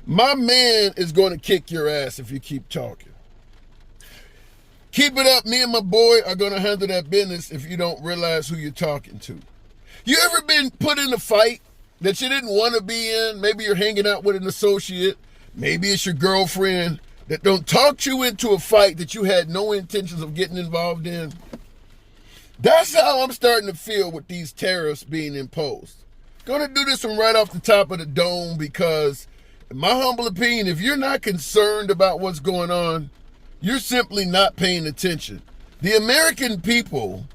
My man is going to kick your ass if you keep talking. Keep it up. Me and my boy are going to handle that business if you don't realize who you're talking to. You ever been put in a fight that you didn't want to be in? Maybe you're hanging out with an associate. Maybe it's your girlfriend that don't talk you into a fight that you had no intentions of getting involved in. That's how I'm starting to feel with these tariffs being imposed. Going to do this one right off the top of the dome because, in my humble opinion, if you're not concerned about what's going on, you're simply not paying attention. The American people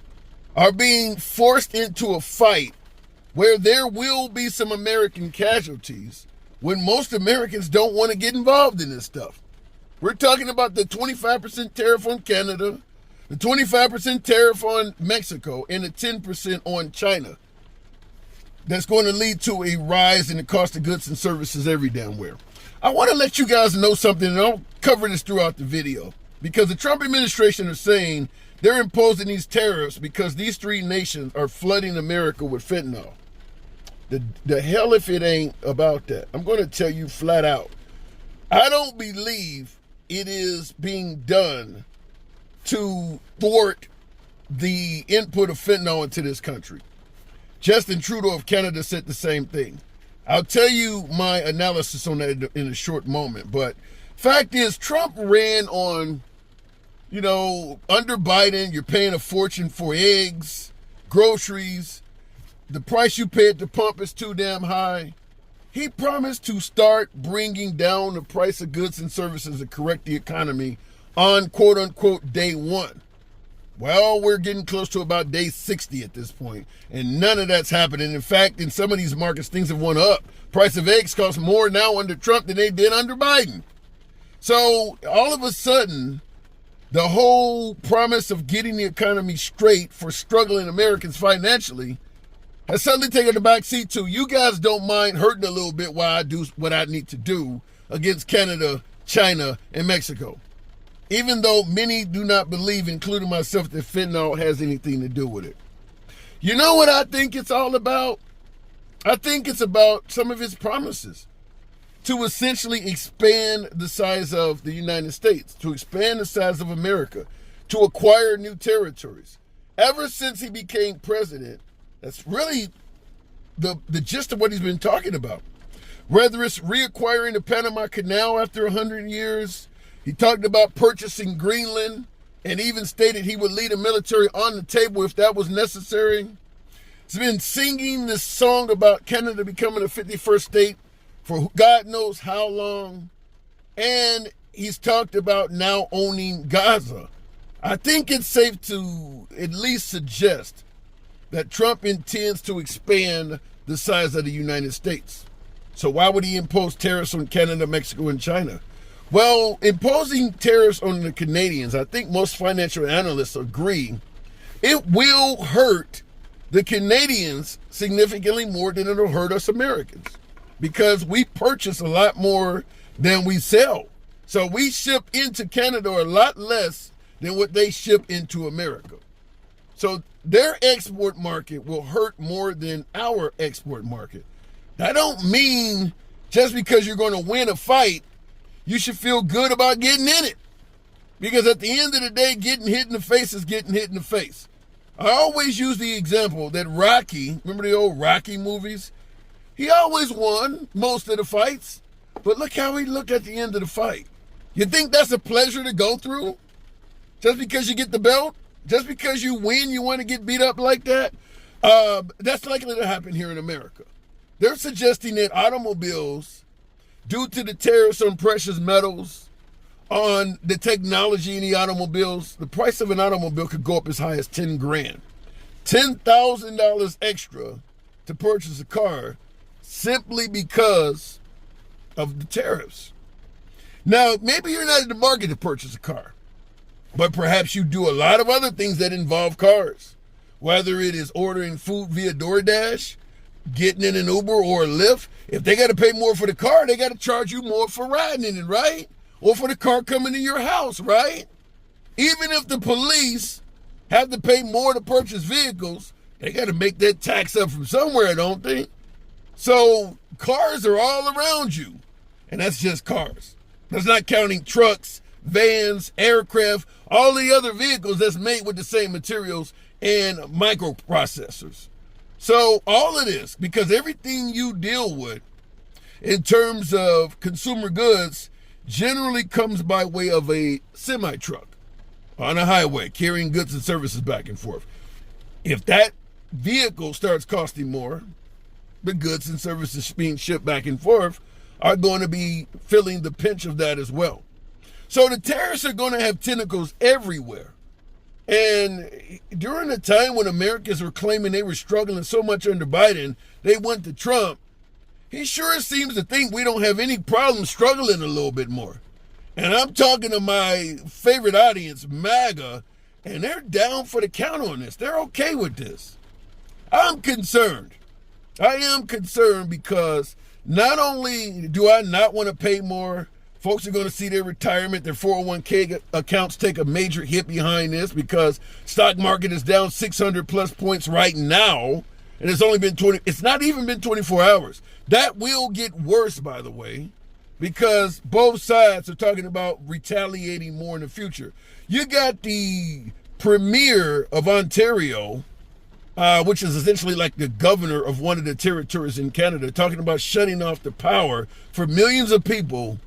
are being forced into a fight where there will be some American casualties when most Americans don't want to get involved in this stuff. We're talking about the 25% tariff on Canada, the 25% tariff on Mexico, and the 10% on China. That's going to lead to a rise in the cost of goods and services every damn where. I want to let you guys know something, and I'll cover this throughout the video, because the Trump administration are saying they're imposing these tariffs because these three nations are flooding America with fentanyl. The hell if it ain't about that. I'm going to tell you flat out. I don't believe it is being done to thwart the input of fentanyl into this country. Justin Trudeau of Canada said the same thing. I'll tell you my analysis on that in a short moment. But fact is, Trump ran on, under Biden, you're paying a fortune for eggs, groceries. The price you pay at the pump is too damn high. He promised to start bringing down the price of goods and services to correct the economy on quote-unquote day one. Well, we're getting close to about day 60 at this point, and none of that's happening. In fact, in some of these markets, things have went up. Price of eggs cost more now under Trump than they did under Biden. So all of a sudden, the whole promise of getting the economy straight for struggling Americans financially has suddenly taken the back seat to, you guys don't mind hurting a little bit while I do what I need to do against Canada, China, and Mexico. Even though many do not believe, including myself, that fentanyl has anything to do with it. You know what I think it's all about? I think it's about some of his promises to essentially expand the size of the United States, to expand the size of America, to acquire new territories. Ever since he became president, that's really the gist of what he's been talking about. Whether it's reacquiring the Panama Canal after 100 years, he talked about purchasing Greenland and even stated he would lead a military on the table if that was necessary. He's been singing this song about Canada becoming a 51st state for God knows how long. And he's talked about now owning Gaza. I think it's safe to at least suggest that Trump intends to expand the size of the United States. So why would he impose tariffs on Canada, Mexico, and China? Well, imposing tariffs on the Canadians, I think most financial analysts agree, it will hurt the Canadians significantly more than it'll hurt us Americans, because we purchase a lot more than we sell. So we ship into Canada a lot less than what they ship into America. So their export market will hurt more than our export market. That don't mean just because you're going to win a fight, you should feel good about getting in it. Because at the end of the day, getting hit in the face is getting hit in the face. I always use the example that Rocky, remember the old Rocky movies? He always won most of the fights, but look how he looked at the end of the fight. You think that's a pleasure to go through? Just because you get the belt? Just because you win, you want to get beat up like that? That's likely to happen here in America. They're suggesting that automobiles, due to the tariffs on precious metals, on the technology in the automobiles, the price of an automobile could go up as high as 10 grand. $10,000 extra to purchase a car simply because of the tariffs. Now, maybe you're not in the market to purchase a car, but perhaps you do a lot of other things that involve cars, whether it is ordering food via DoorDash, getting in an Uber or a Lyft. If they got to pay more for the car, they got to charge you more for riding in it, right? Or for the car coming to your house, right? Even if the police have to pay more to purchase vehicles, they got to make that tax up from somewhere, don't they? So cars are all around you. And that's just cars. That's not counting trucks, vans, aircraft, all the other vehicles that's made with the same materials and microprocessors. So all of this, because everything you deal with in terms of consumer goods generally comes by way of a semi-truck on a highway carrying goods and services back and forth. If that vehicle starts costing more, the goods and services being shipped back and forth are going to be feeling the pinch of that as well. So the tariffs are going to have tentacles everywhere. And during the time when Americans were claiming they were struggling so much under Biden, they went to Trump. He sure seems to think we don't have any problem struggling a little bit more. And I'm talking to my favorite audience, MAGA, and they're down for the count on this. They're okay with this. I'm concerned. I am concerned because not only do I not want to pay more, folks are going to see their retirement, their 401k accounts take a major hit behind this because stock market is down 600 plus points right now. And it's not even been 24 hours. That will get worse, by the way, because both sides are talking about retaliating more in the future. You got the premier of Ontario, which is essentially like the governor of one of the territories in Canada, talking about shutting off the power for millions of people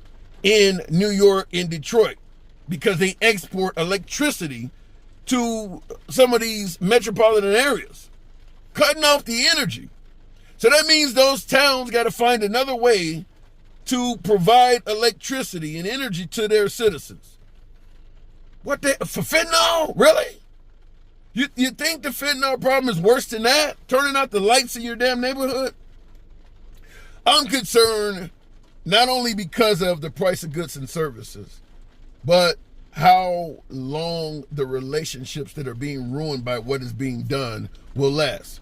in New York and Detroit because they export electricity to some of these metropolitan areas, cutting off the energy. So that means those towns got to find another way to provide electricity and energy to their citizens. For fentanyl? Really? You think the fentanyl problem is worse than that? Turning out the lights in your damn neighborhood? I'm concerned not only because of the price of goods and services, but how long the relationships that are being ruined by what is being done will last.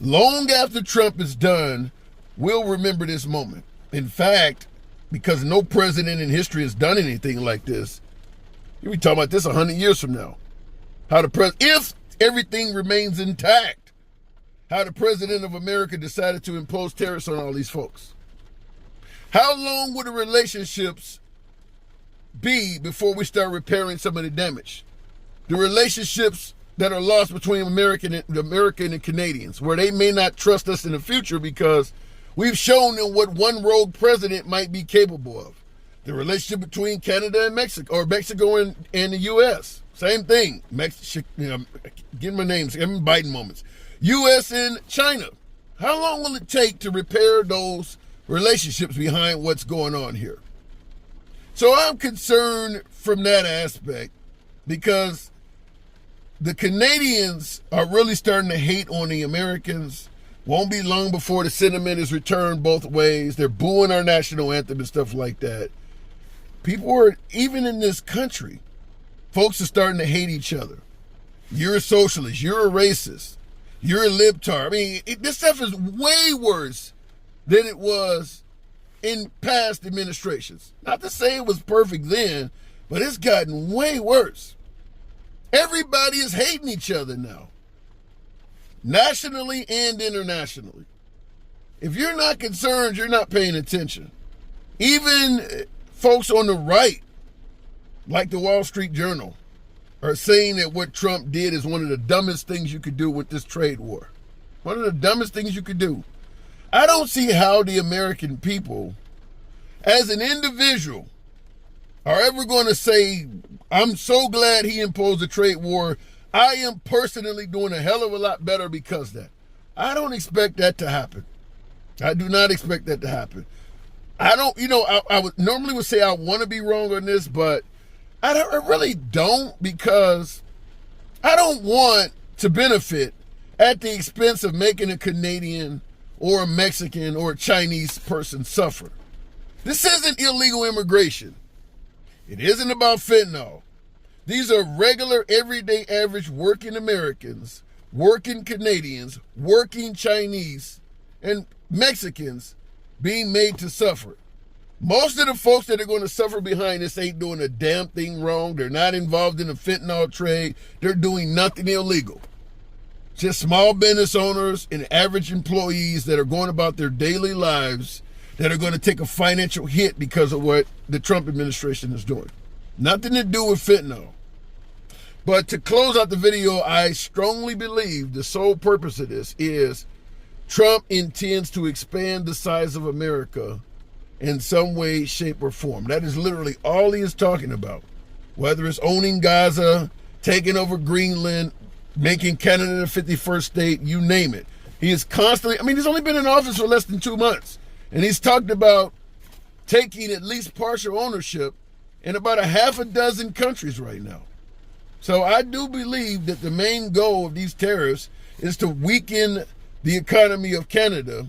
Long after Trump is done, we'll remember this moment. In fact, because no president in history has done anything like this, you'll be talking about this 100 years from now. If everything remains intact, how the president of America decided to impose tariffs on all these folks. How long will the relationships be before we start repairing some of the damage? The relationships that are lost between American and Canadians, where they may not trust us in the future because we've shown them what one rogue president might be capable of. The relationship between Canada and Mexico, or Mexico and the U.S., same thing. Give my names, give me Biden moments. U.S. and China. How long will it take to repair those relationships behind what's going on here? So I'm concerned from that aspect because the Canadians are really starting to hate on the Americans. Won't be long before the sentiment is returned both ways. They're booing our national anthem and stuff like that. People are, even in this country, folks are starting to hate each other. You're a socialist. You're a racist. You're a libtard. I mean, this stuff is way worse than it was in past administrations. Not to say it was perfect then, but it's gotten way worse. Everybody is hating each other now, nationally and internationally. If you're not concerned, you're not paying attention. Even folks on the right, like the Wall Street Journal, are saying that what Trump did is one of the dumbest things you could do with this trade war. One of the dumbest things you could do. I don't see how the American people, as an individual, are ever going to say, I'm so glad he imposed a trade war. I am personally doing a hell of a lot better because of that. I don't expect that to happen. I do not expect that to happen. I would normally say I want to be wrong on this, but I really don't, because I don't want to benefit at the expense of making a Canadian or a Mexican or a Chinese person suffer. This isn't illegal immigration. It isn't about fentanyl. These are regular, everyday, average working Americans, working Canadians, working Chinese, and Mexicans being made to suffer. Most of the folks that are going to suffer behind this ain't doing a damn thing wrong. They're not involved in the fentanyl trade. They're doing nothing illegal. Just small business owners and average employees that are going about their daily lives that are going to take a financial hit because of what the Trump administration is doing. Nothing to do with fentanyl. But to close out the video, I strongly believe the sole purpose of this is Trump intends to expand the size of America in some way, shape, or form. That is literally all he is talking about. Whether it's owning Gaza, taking over Greenland, making Canada the 51st state, you name it. He is constantly, he's only been in office for less than 2 months. And he's talked about taking at least partial ownership in about a half a dozen countries right now. So I do believe that the main goal of these tariffs is to weaken the economy of Canada.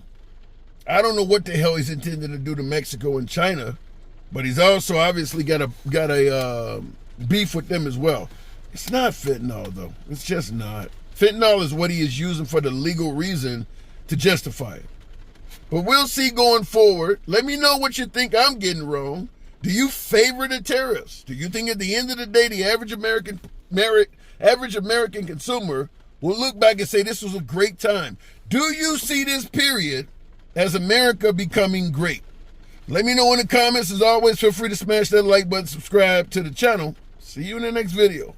I don't know what the hell he's intending to do to Mexico and China, but he's also obviously got a beef with them as well. It's not fentanyl, though. It's just not. Fentanyl is what he is using for the legal reason to justify it. But we'll see going forward. Let me know what you think I'm getting wrong. Do you favor the tariffs? Do you think at the end of the day, the average American consumer will look back and say this was a great time? Do you see this period as America becoming great? Let me know in the comments. As always, feel free to smash that like button, subscribe to the channel. See you in the next video.